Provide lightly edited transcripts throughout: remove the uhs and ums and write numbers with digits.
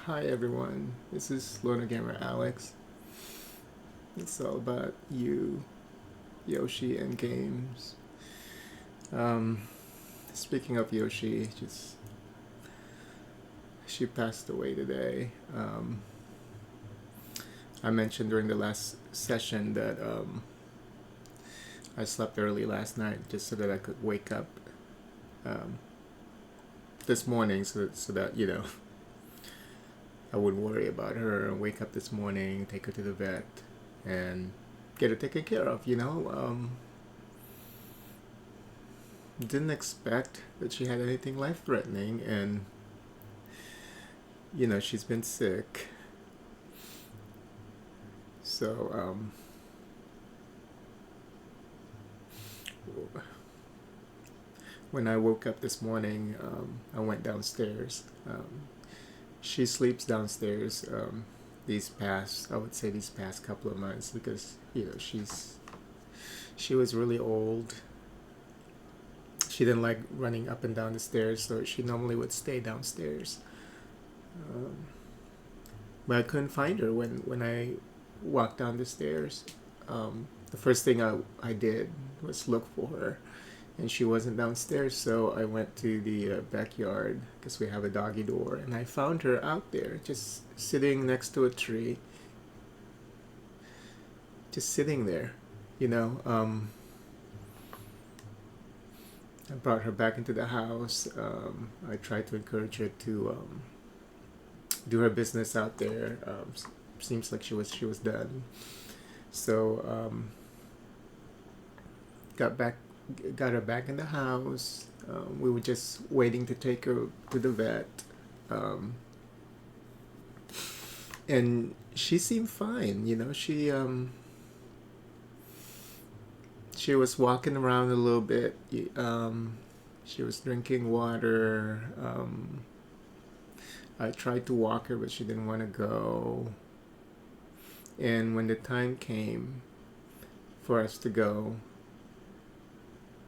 Hi everyone, this is Loner Gamer Alex. It's all about you, Yoshi, and games. Um, Speaking of Yoshi, just she passed away today. I mentioned during the last session that I slept early last night just so that I could wake up um, this morning, so that I wouldn't worry about her and wake up this morning, take her to the vet, and get her taken care of. Didn't expect that she had anything life threatening, and she's been sick. So when I woke up this morning, I went downstairs. She sleeps downstairs. I would say these past couple of months, because she was really old. She didn't like running up and down the stairs, so she normally would stay downstairs. Um, but I couldn't find her when I walked down the stairs. The first thing I did was look for her, and she wasn't downstairs, so I went to the backyard because we have a doggy door, and I found her out there just sitting next to a tree, just sitting there, you know. I brought her back into the house. I tried to encourage her to do her business out there. Seems like she was done. So got back, got her back in the house. We were just waiting to take her to the vet, and she seemed fine. She was walking around a little bit. She was drinking water. I tried to walk her, but she didn't want to go. And when the time came for us to go,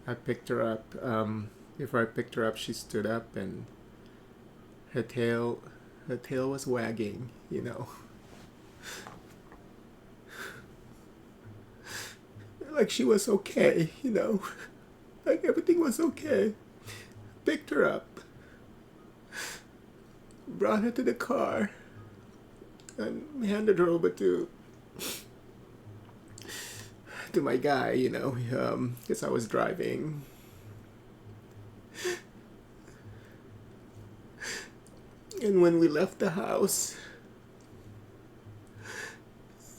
I picked her up. Before I picked her up, she stood up, and her tail, her tail was wagging. Like she was okay. Like everything was okay. Picked her up, brought her to the car, and handed her over to my guy. Because I was driving. And when we left the house,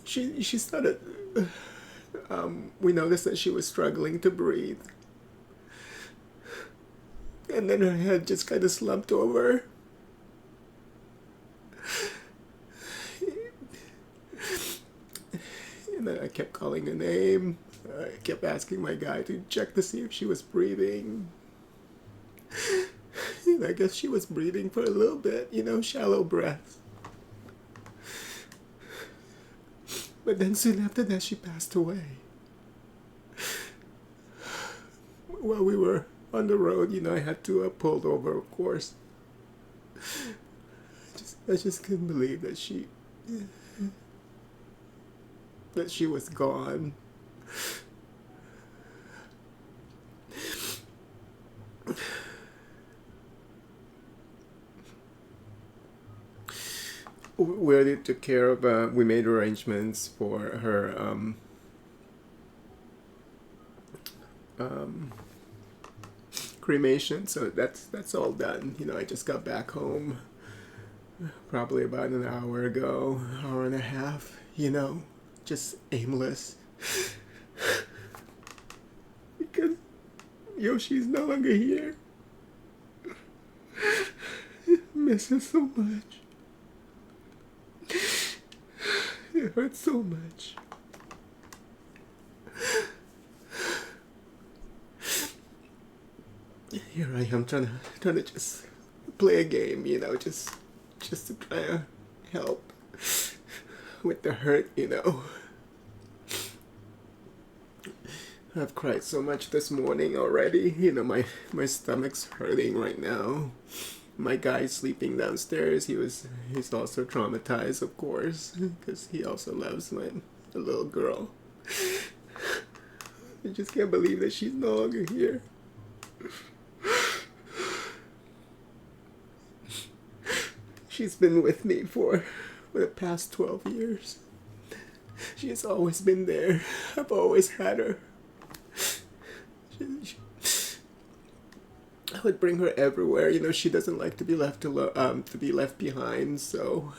she started. We noticed that she was struggling to breathe, and then her head just kind of slumped over. And then I kept calling her name. I kept asking my guy to check to see if she was breathing. And I guess she was breathing for a little bit, shallow breaths. But then soon after that, she passed away. While we were on the road, I had to pull over, of course. I just couldn't believe that she was gone. We already took care of. We made arrangements for her cremation, so that's all done. I just got back home probably about an hour ago, hour and a half. Just aimless because Yoshi's no longer here. Miss her so much. It hurts so much. Here I am trying to just play a game, just to try to help with the hurt. I've cried so much this morning already. My stomach's hurting right now. my guy sleeping downstairs, he's also traumatized, of course, because he also loves my little girl. I just can't believe that she's no longer here. She's been with me for the past 12 years. She's always been there. I've always had her. I would bring her everywhere. You know, she doesn't like to be left behind. So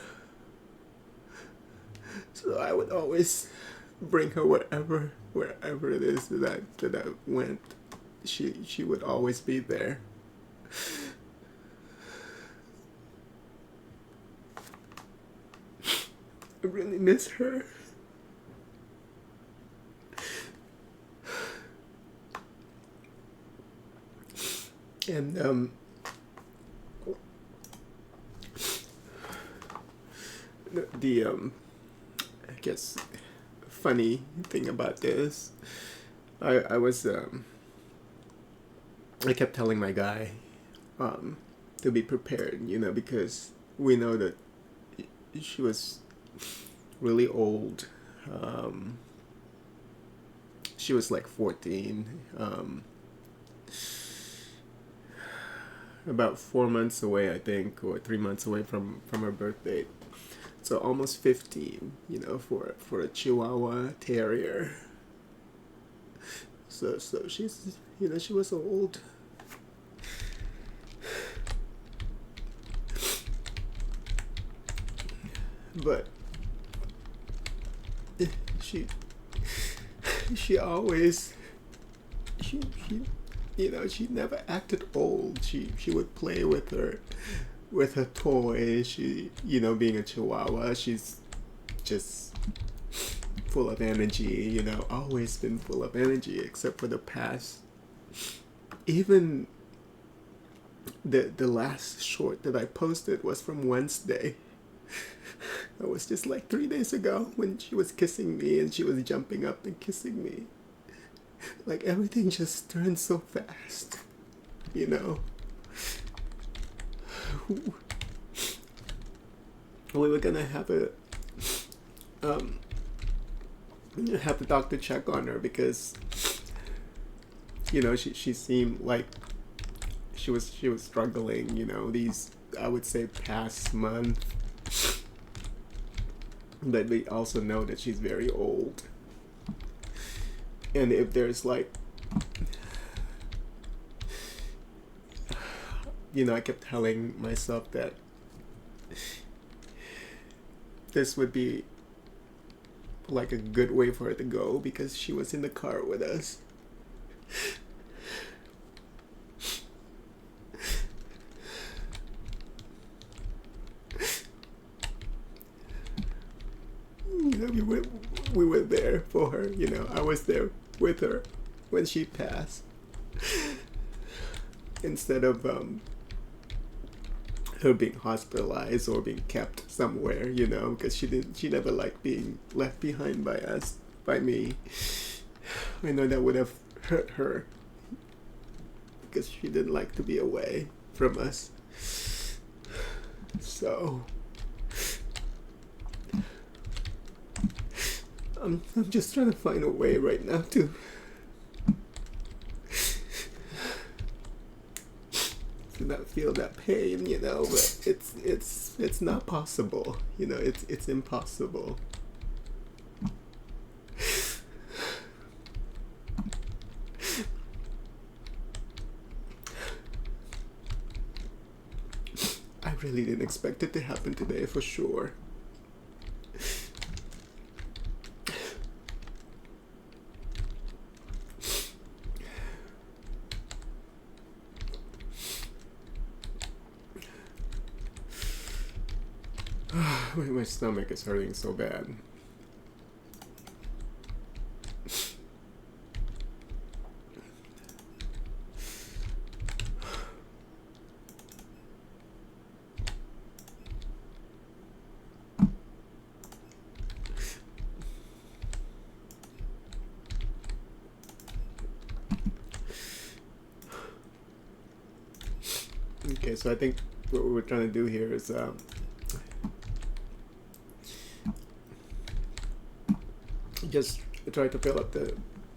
I would always bring her wherever it is that I went. She would always be there. I really miss her. And I guess funny thing about this, I was I kept telling my guy to be prepared, you know, because we know that she was really old. She was like 14. About 4 months away, I think, or 3 months away from her birth date. So almost 15, you know, for a Chihuahua Terrier. So she's, you know, she was old. But she always, you know, she never acted old. She would play with her toys. She, you know, being a Chihuahua, she's just full of energy, you know, always been full of energy, except for the past. Even the last short that I posted was from Wednesday. It was just like 3 days ago when she was kissing me and she was jumping up and kissing me. Like everything just turned so fast, you know. We were gonna have the doctor check on her because, you know, she seemed like she was struggling, you know, these, I would say, past month. But we also know that she's very old. And if there's like, you know, I kept telling myself that this would be like a good way for her to go because she was in the car with us. You know, we were there for her, you know. I was there with her when she passed. Instead of her being hospitalized or being kept somewhere, you know, because she never liked being left behind by me. I know that would have hurt her because she didn't like to be away from us. So I'm just trying to find a way right now to not feel that pain, you know, but it's not possible, you know, it's impossible. I really didn't expect it to happen today, for sure. My stomach is hurting so bad. Okay, so I think what we're trying to do here is just try to fill up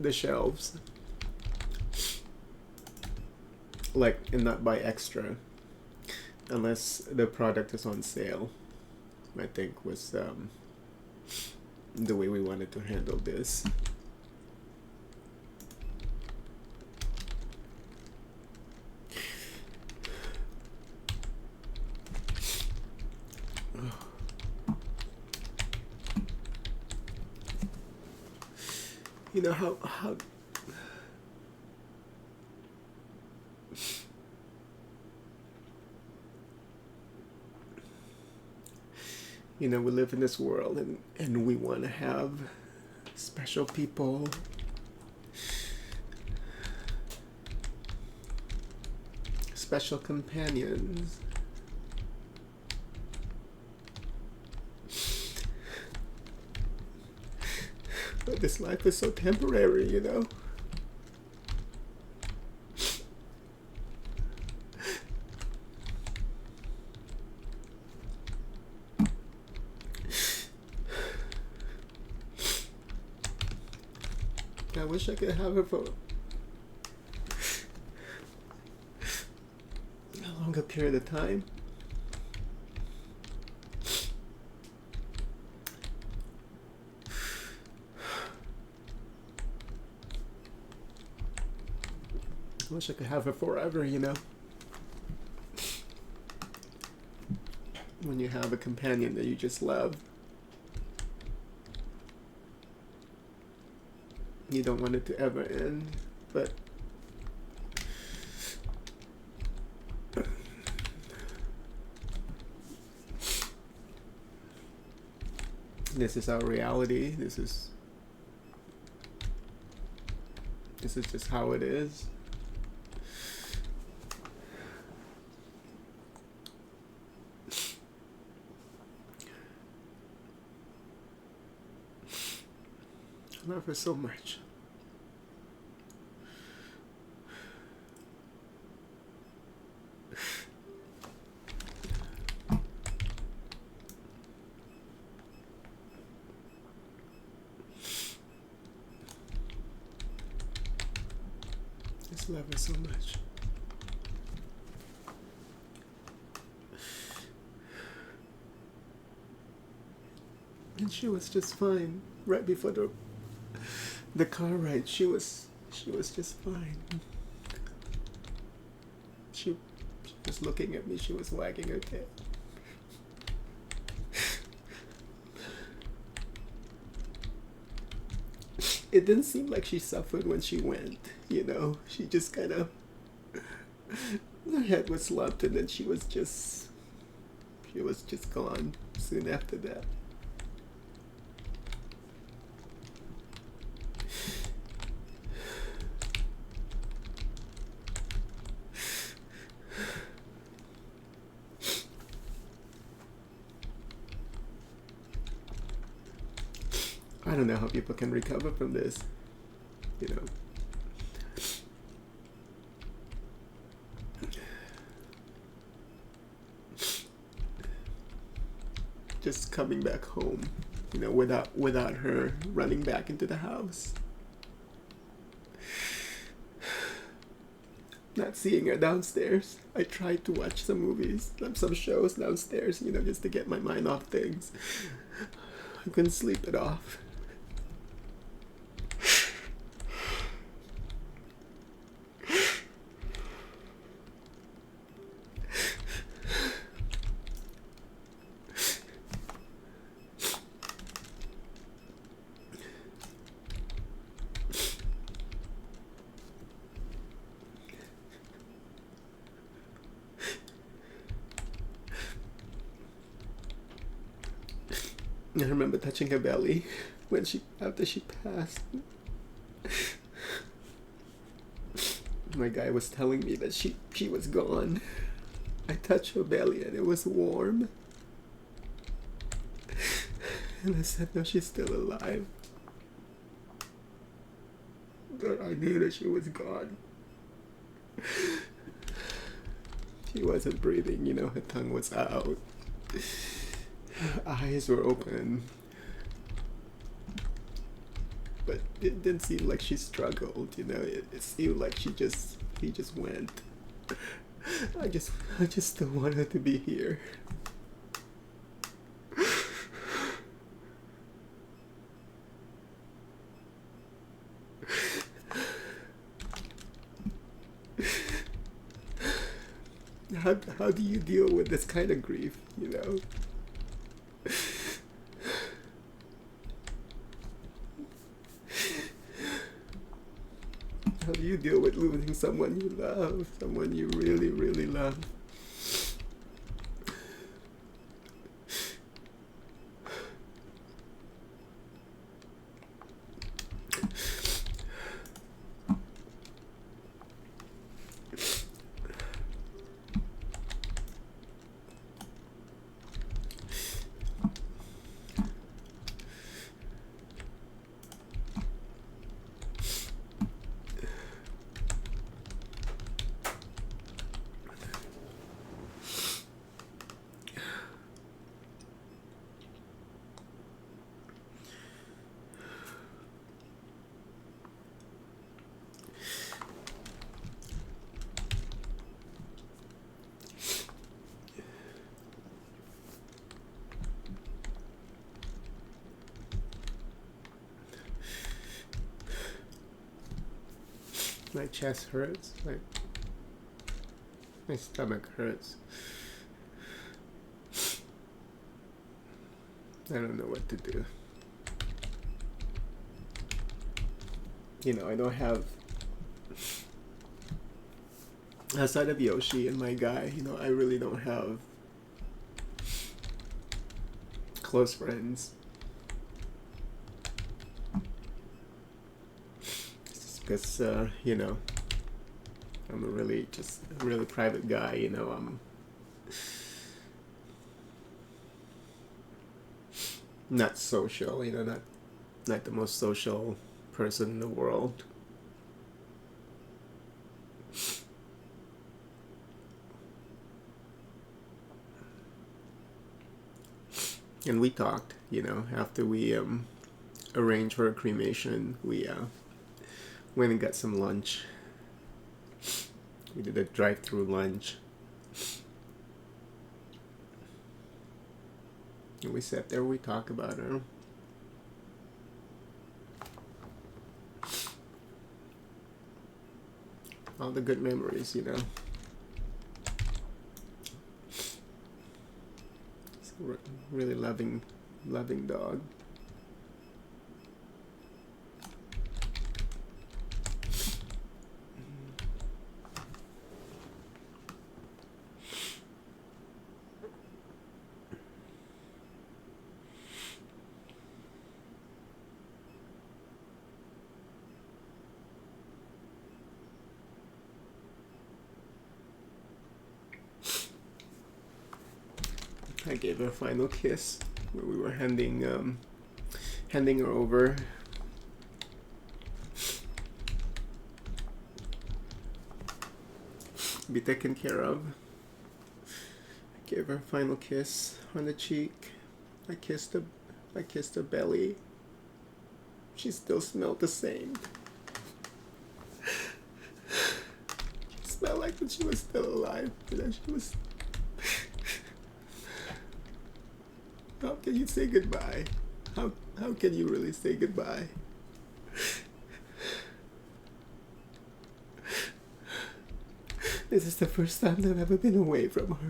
the shelves, like, and not buy extra unless the product is on sale. I think was the way we wanted to handle this. You know how you know, we live in this world, and we want to have special people, special companions. But this life is so temporary, you know. I wish I could have her for a longer period of time. I wish I could have her forever, you know. When you have a companion that you just love, you don't want it to ever end, but this is our reality. This is just how it is. I love her so much. Just love her so much. And she was just fine right before the car ride. She was just fine. She was looking at me. She was wagging her tail. It didn't seem like she suffered when she went, you know. She just kind of, her head was slumped, and then she was just gone soon after that. I don't know how people can recover from this, you know. Just coming back home, you know, without her running back into the house. Not seeing her downstairs. I tried to watch some movies, some shows downstairs, you know, just to get my mind off things. I couldn't sleep it off. I remember touching her belly after she passed. My guy was telling me that she was gone. I touched her belly and it was warm. And I said, no, she's still alive. But I knew that she was gone. She wasn't breathing, you know, her tongue was out. Her eyes were open. But it didn't seem like she struggled, you know. It seemed like he just went. I just still want her to be here. How do you deal with this kind of grief, you know? How do you deal with losing someone you love, someone you really, really love? My chest hurts, my stomach hurts. I don't know what to do. You know, I don't have, outside of Yoshi and my guy, you know, I really don't have close friends. Because, you know, I'm a really private guy, you know. I'm not social, you know, not the most social person in the world. And we talked, you know, after we arranged for a cremation, we went and got some lunch. We did a drive-through lunch. And we sat there, we talked about her. All the good memories, you know. It's a really loving dog. I gave her a final kiss when we were handing her over. Be taken care of. I gave her a final kiss on the cheek. I kissed her belly. She still smelled the same. She smelled like when she was still alive. You know, she was. How can you say goodbye? How can you really say goodbye? This is the first time I've ever been away from her.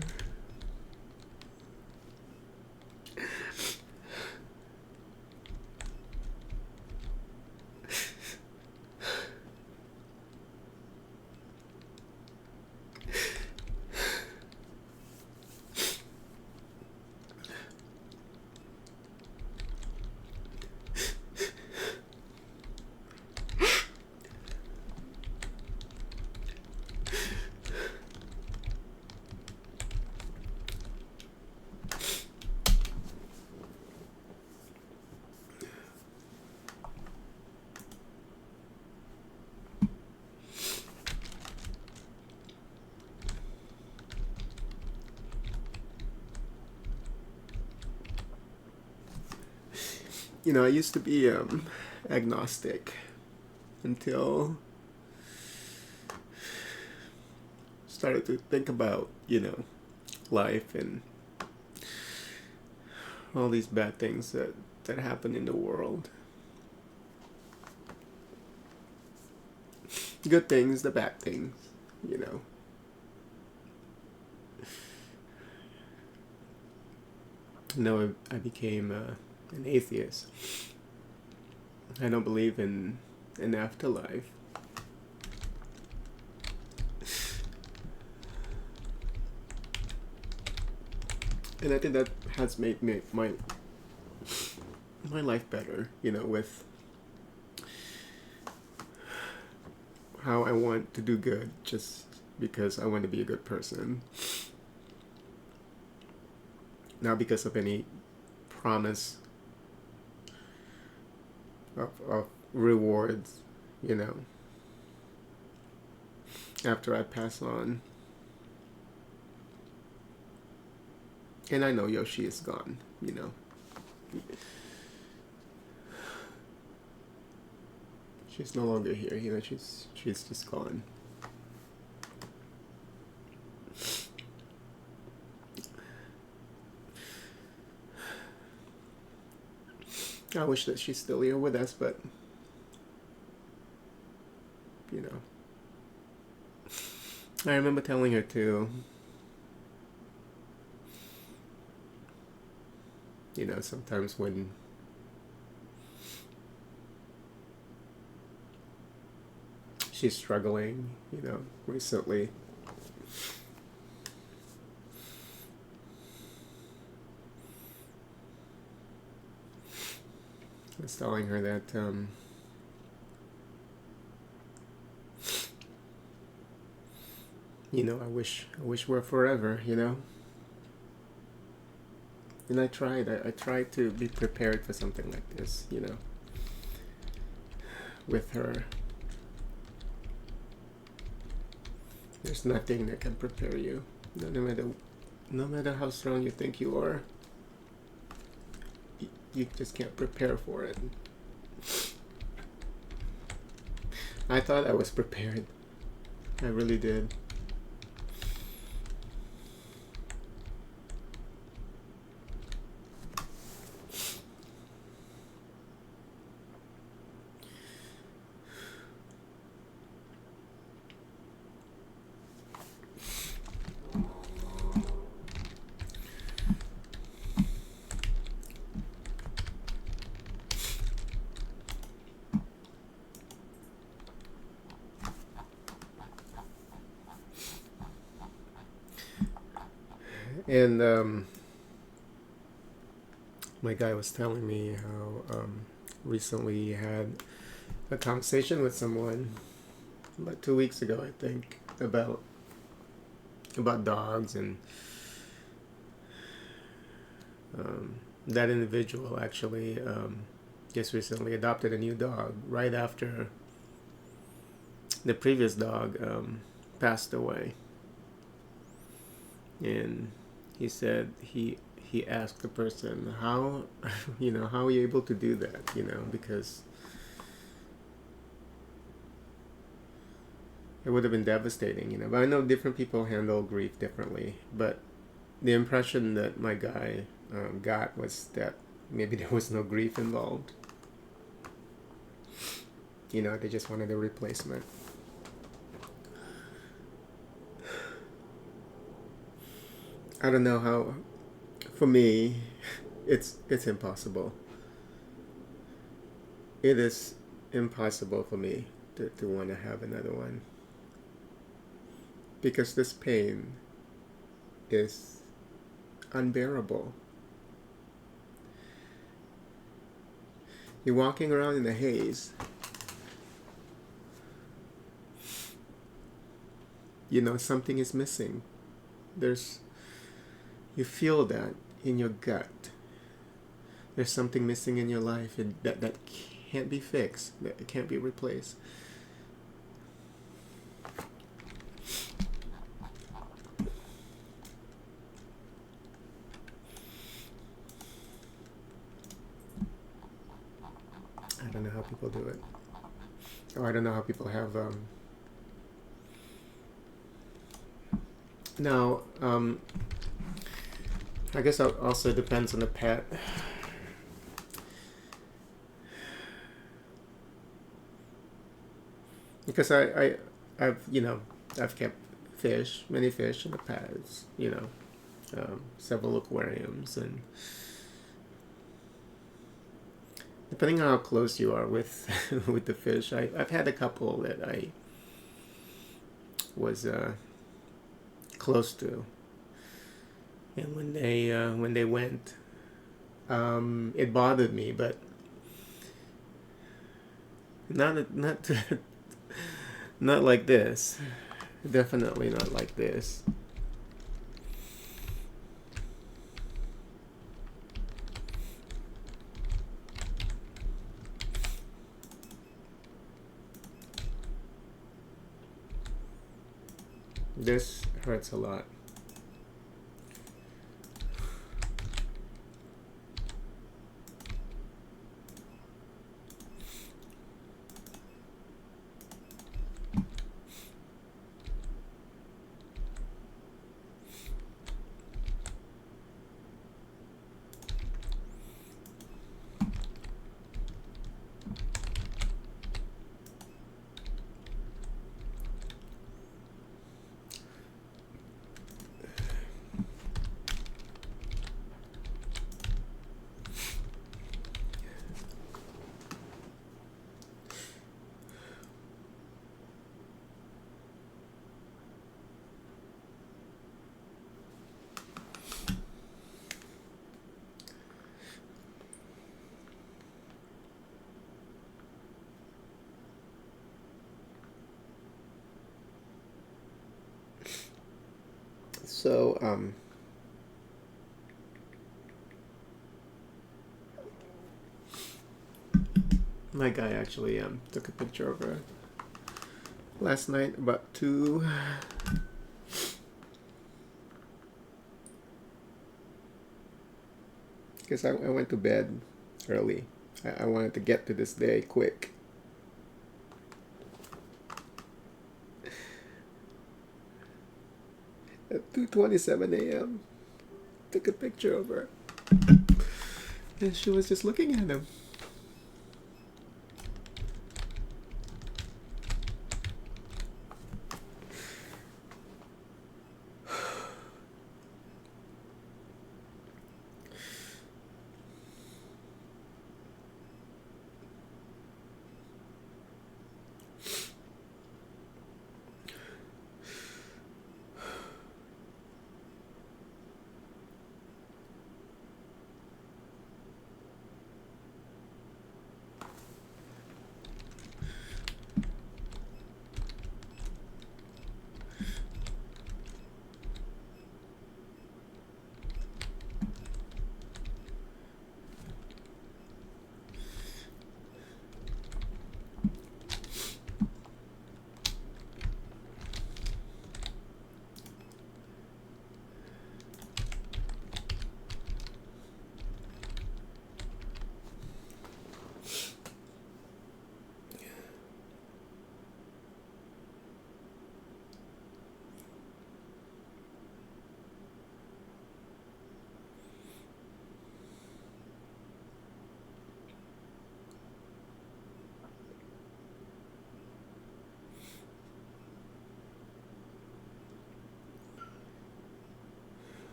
I used to be agnostic until started to think about, life and all these bad things that happen in the world. Good things, the bad things, you know. No, I became an atheist. I don't believe in an afterlife. And I think that has made my life better, with how I want to do good just because I want to be a good person. Not because of any promise of rewards, after I pass on. And I know Yoshi is gone, She's no longer here, she's just gone. I wish that she's still here with us, but I remember telling her to, sometimes when she's struggling, recently. I was telling her that I wish we're forever, And I tried to be prepared for something like this, with her. There's nothing that can prepare you, no matter how strong you think you are. You just can't prepare for it. I thought I was prepared. I really did. And my guy was telling me how recently he had a conversation with someone about 2 weeks ago, I think, about dogs, and that individual actually just recently adopted a new dog right after the previous dog passed away. And he said he asked the person, how how are you able to do that, because it would have been devastating, but I know different people handle grief differently. But the impression that my guy got was that maybe there was no grief involved. They just wanted a replacement. I don't know how. For me, it's impossible. It is impossible for me to want to have another one, because this pain is unbearable. You're walking around in the haze. Something is missing. You feel that in your gut. There's something missing in your life that can't be fixed, that can't be replaced. how people do it. Or I don't know how people have now I guess it also depends on the pet. Because I've I've kept many fish in the past, several aquariums, and depending on how close you are with with the fish, I've had a couple that I was close to, and when they went, it bothered me, but not not like this. Definitely not like this. This hurts a lot. So my guy actually took a picture of her last night about 2. Because I went to bed early. I wanted to get to this day quick. At 2:27 a.m. took a picture of her. And she was just looking at him.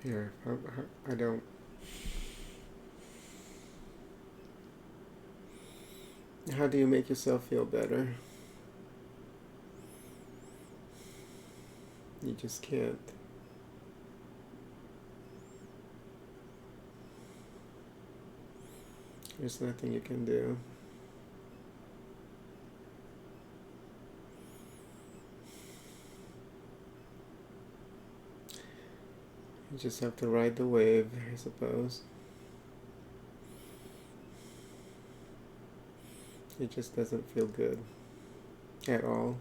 Here, I don't. How do you make yourself feel better? You just can't. There's nothing you can do. You just have to ride the wave, I suppose. It just doesn't feel good at all.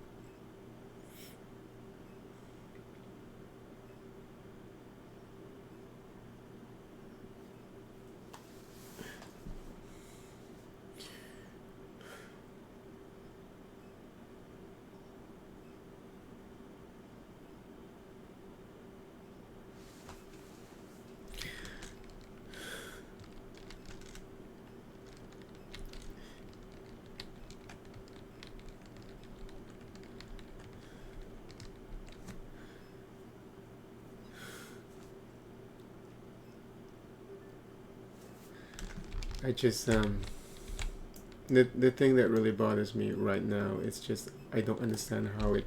I just the thing that really bothers me right now is just I don't understand how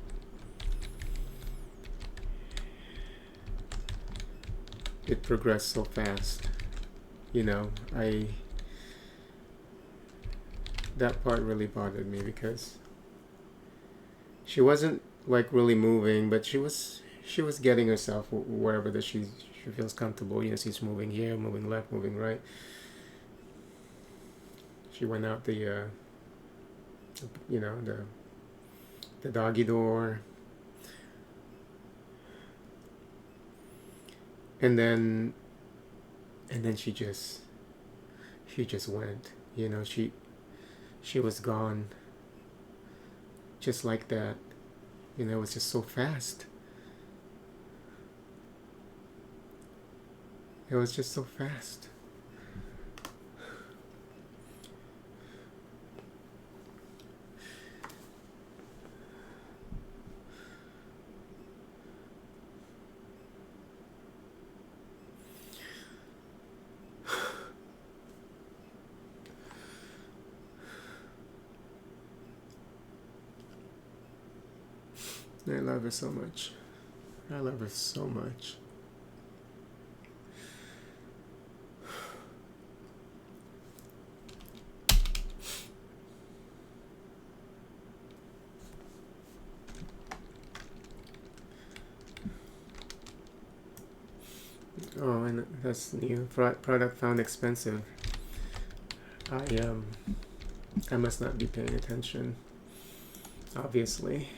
it progressed so fast. You know, that part really bothered me because she wasn't like really moving, but she was getting herself wherever that she feels comfortable. You know, she's moving here, moving left, moving right. She went out the you know, the doggy door, and then she just went. You know, she was gone just like that. You know, it was just so fast. It was just so fast. I love her so much. I love her so much. Oh, and that's new. Product found expensive. I must not be paying attention. Obviously.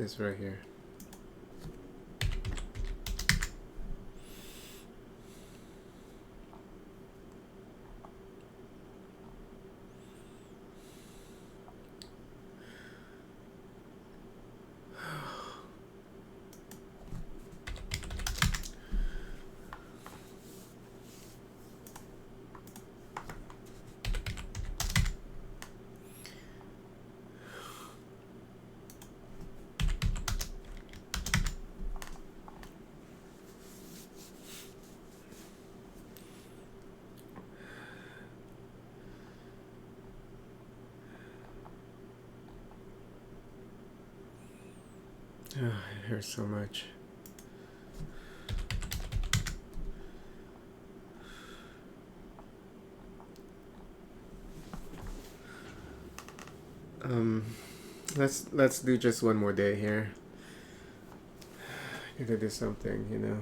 It's right here. Oh, it hurts so much. Um, let's do just one more day here. I gotta do something, you know.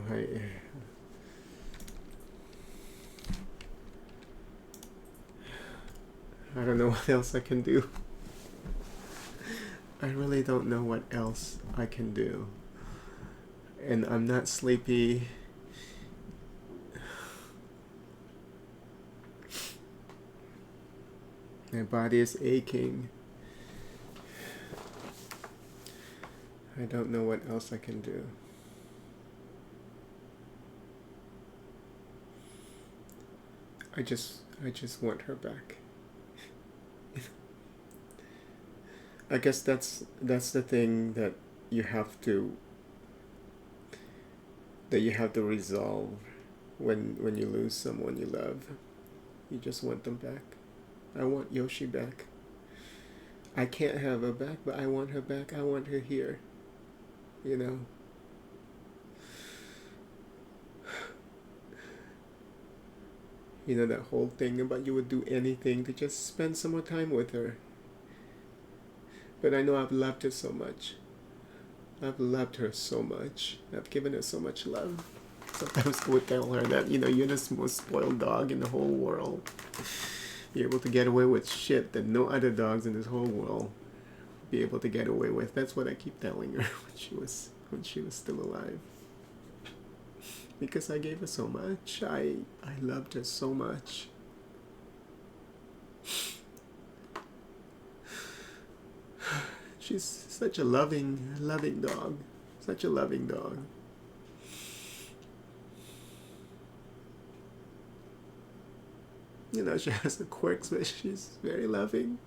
I don't know what else I can do. I really don't know what else I can do. And I'm not sleepy. My body is aching. I don't know what else I can do. I just want her back. I guess that's the thing that you have to resolve when you lose someone you love. You just want them back. I want Yoshi back. I can't have her back, but I want her back. I want her here. You know? You know that whole thing about you would do anything to just spend some more time with her. But I know I've loved her so much. I've loved her so much. I've given her so much love. Sometimes I would tell her that, you know, you're the most spoiled dog in the whole world. You're able to get away with shit that no other dogs in this whole world be able to get away with. That's what I keep telling her when she was still alive. Because I gave her so much. I loved her so much. She's such a loving dog. Such a loving dog. You know, she has the quirks, but she's very loving.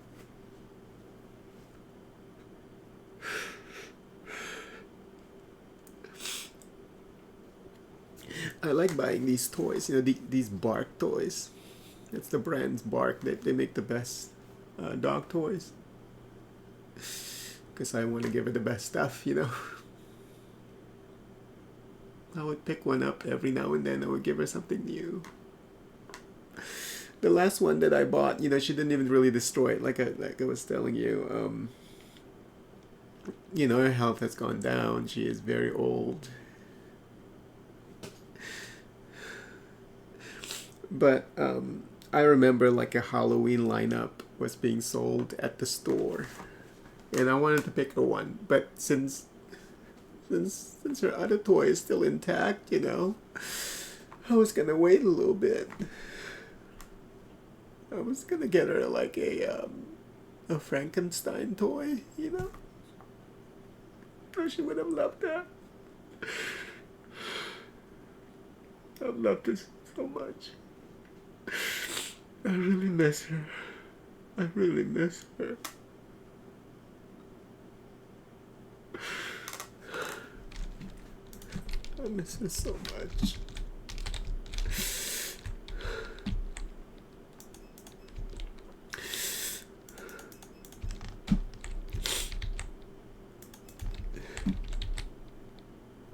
I like buying these toys, you know, these Bark toys. It's the brand's Bark. They make the best dog toys. Because I want to give her the best stuff, you know. I would pick one up every now and then. I would give her something new. The last one that I bought, you know, she didn't even really destroy it. Like I was telling you, you know, her health has gone down. She is very old. But I remember like a Halloween lineup was being sold at the store. And I wanted to pick her one. But since her other toy is still intact, you know, I was going to wait a little bit. I was going to get her like a Frankenstein toy, you know. Oh, she would have loved that. I've loved her so much. I really miss her. I really miss her. I miss her so much.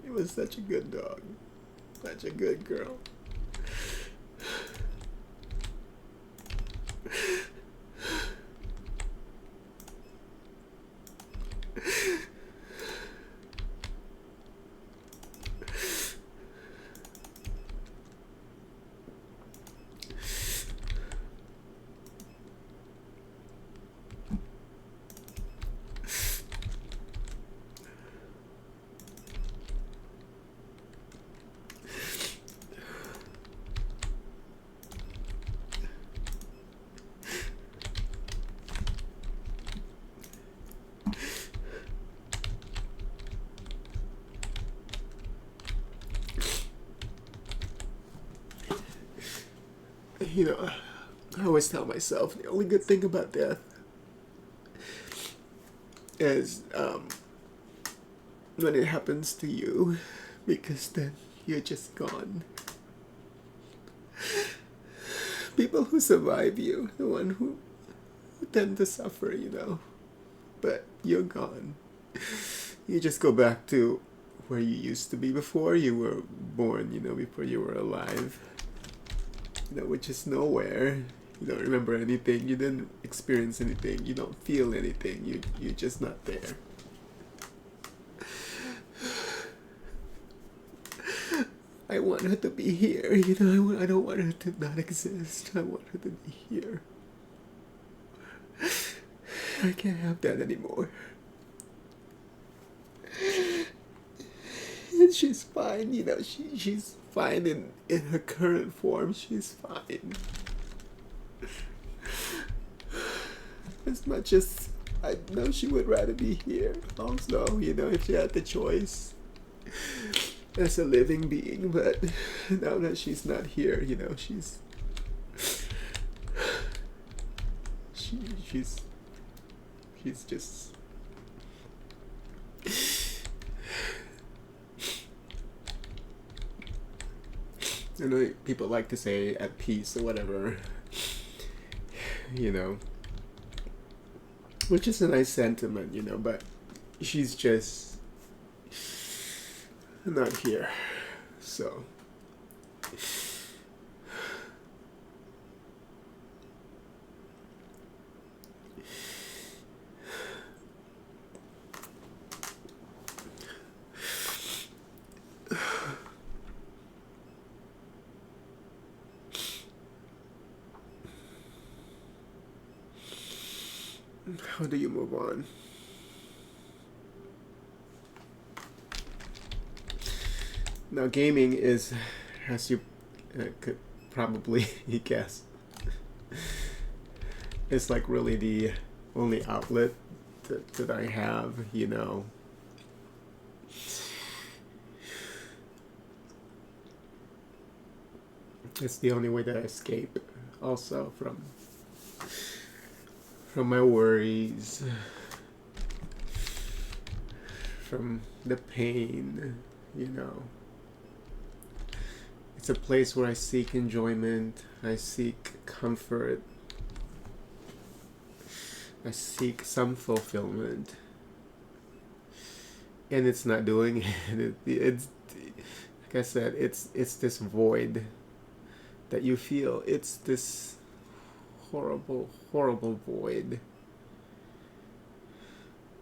He was such a good dog. Such a good girl. You know, I always tell myself the only good thing about death is when it happens to you, because then you're just gone. People who survive you, the one who tend to suffer, you know, but you're gone. You just go back to where you used to be before you were born, you know, before you were alive. You know, which is nowhere. You don't remember anything. You didn't experience anything. You don't feel anything. You're just not there. I want her to be here. You know, I don't want her to not exist. I want her to be here. I can't have that anymore. And she's fine, you know, she's fine in her current form. She's fine. As much as I know she would rather be here, also, if she had the choice as a living being, but now that she's not here, she, she's she's just people like to say at peace or whatever, you know, which is a nice sentiment, but she's just not here. So how do you move on? Now, gaming is, as you could probably guess, it's like really the only outlet that I have, It's the only way that I escape also from my worries, from the pain, It's a place where I seek enjoyment, I seek comfort, I seek some fulfillment. And it's not doing it. It's like I said, it's this void that you feel. It's this horrible, horrible void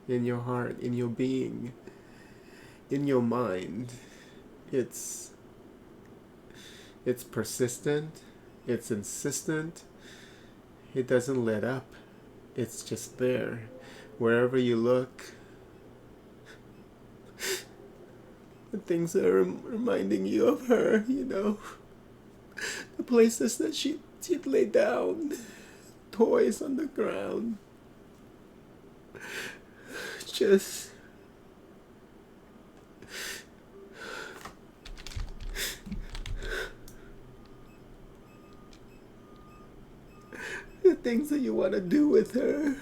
in your heart, in your being, in your mind. It's persistent, it's insistent, it doesn't let up, it's just there. Wherever you look, the things that are reminding you of her, the places that she'd lay down, toys on the ground, just the things that you want to do with her.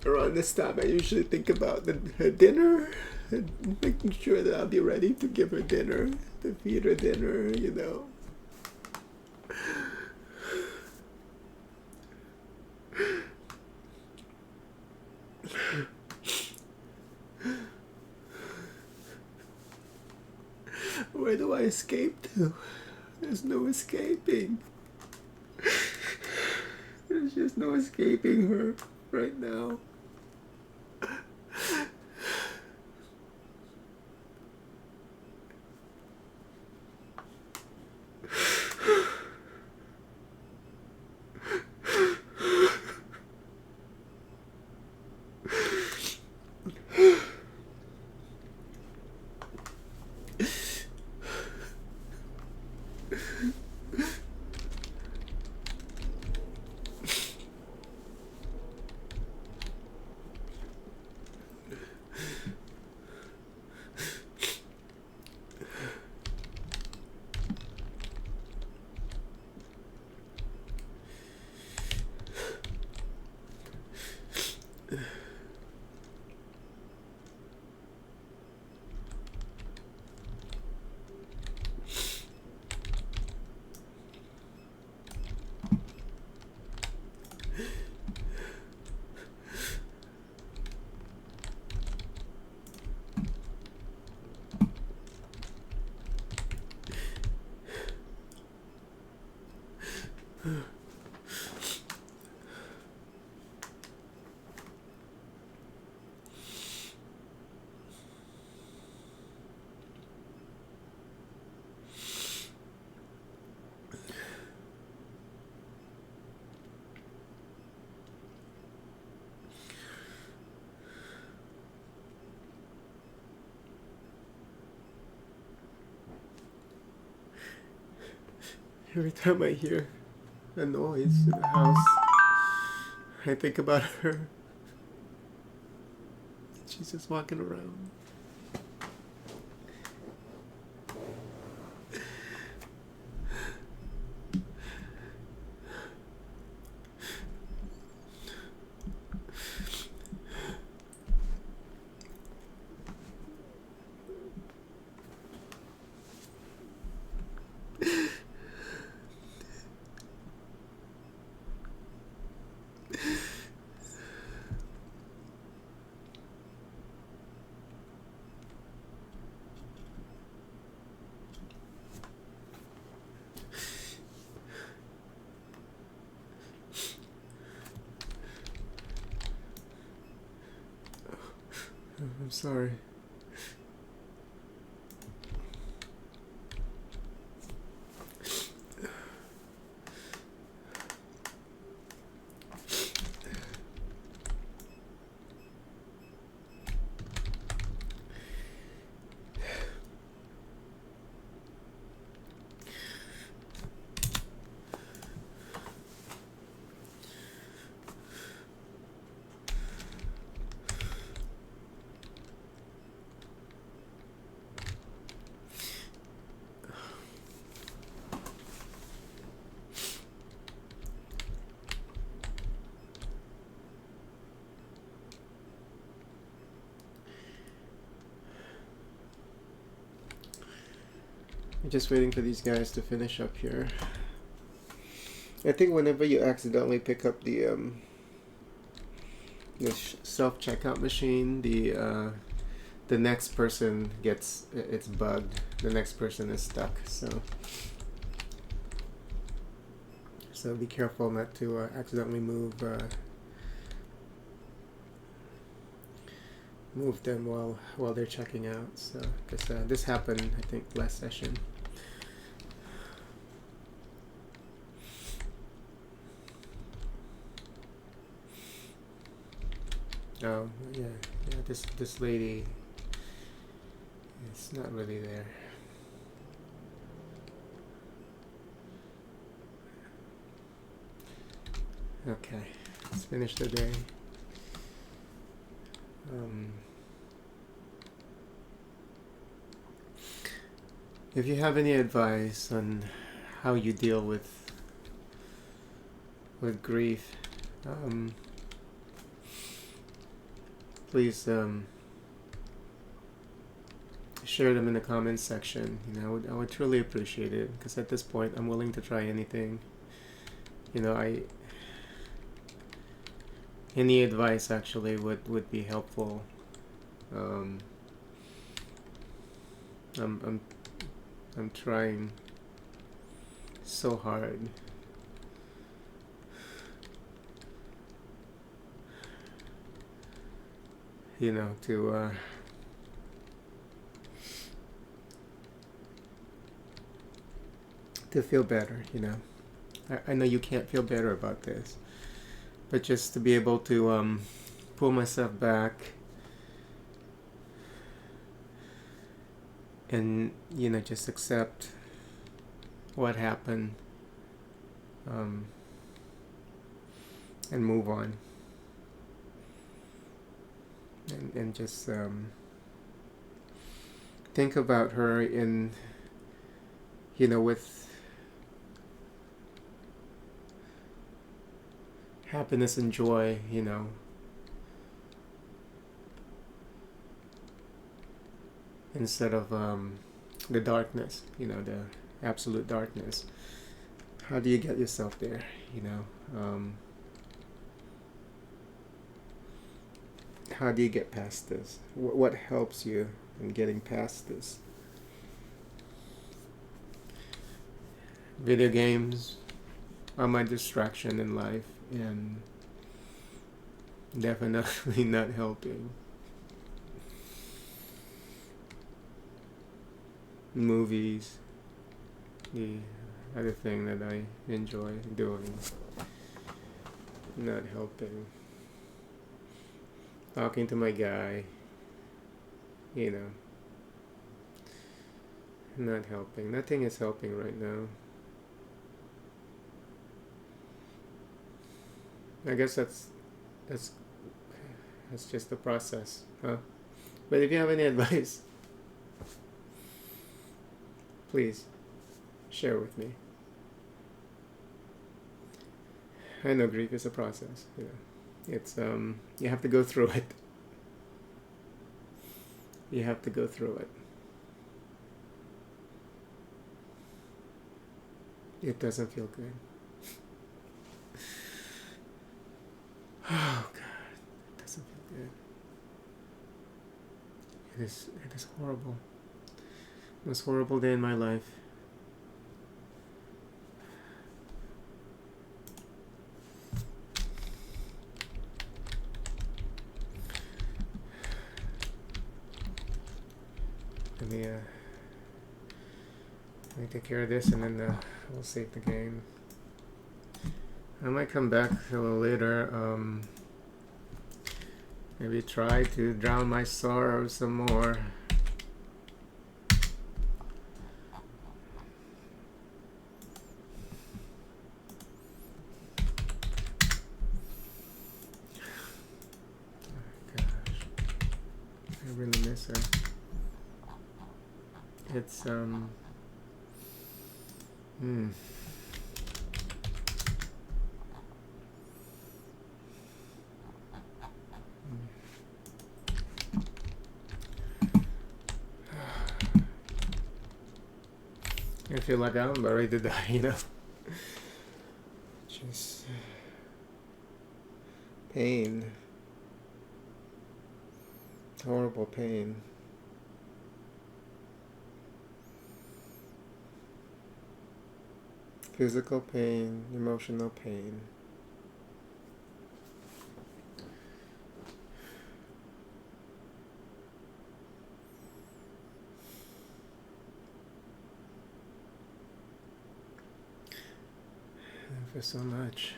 Around this time, I usually think about her dinner, and making sure that I'll be ready to give her dinner, to feed her dinner, Where do I escape to? There's no escaping. There's just no escaping her right now. Every time I hear a noise in the house. I think about her. She's just walking around. I'm sorry. I'm just waiting for these guys to finish up here. I think whenever you accidentally pick up the self-checkout machine, the next person it's bugged. The next person is stuck. So be careful not to accidentally move them while they're checking out. So because this happened, I think, last session. Oh yeah. This lady is not really there. Okay, let's finish the day. If you have any advice on how you deal with grief, please share them in the comments section. I would truly appreciate it, because at this point I'm willing to try anything. Any advice actually would be helpful. I'm trying so hard to feel better. I know you can't feel better about this, but just to be able to pull myself back and just accept what happened, and move on, and just think about her in with happiness and joy, instead of the darkness, the absolute darkness. How do you get yourself there? How do you get past this? What helps you in getting past this? Video games are my distraction in life, and definitely not helping. Movies, the other thing that I enjoy doing, not helping. Talking to my guy, not helping. Nothing is helping right now. I guess that's that's just the process, huh? But if you have any advice, please share with me. I know grief is a process. You know, it's you have to go through it. You have to go through it. It doesn't feel good. Oh God, it doesn't feel good. It is horrible. Most horrible day in my life. Let me take care of this, and then we'll save the game. I might come back a little later. Maybe try to drown my sorrow some more. Gosh, I really miss her. It's I feel like I'm about ready to die, you know. Just pain. Horrible pain. Physical pain, emotional pain. For so much.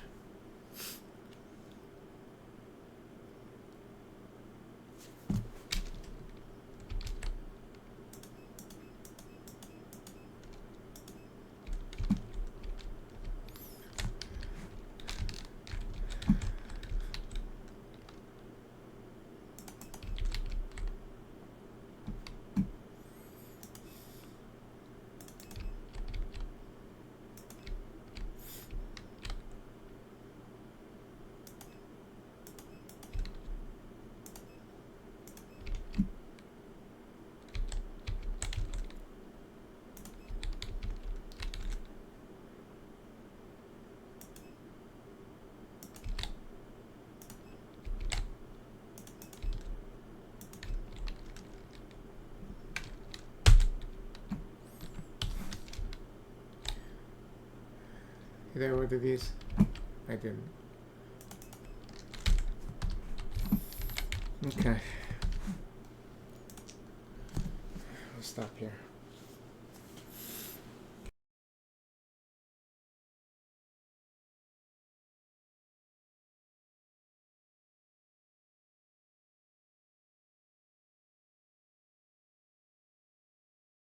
Did I order these? I didn't. Okay. I'll stop here.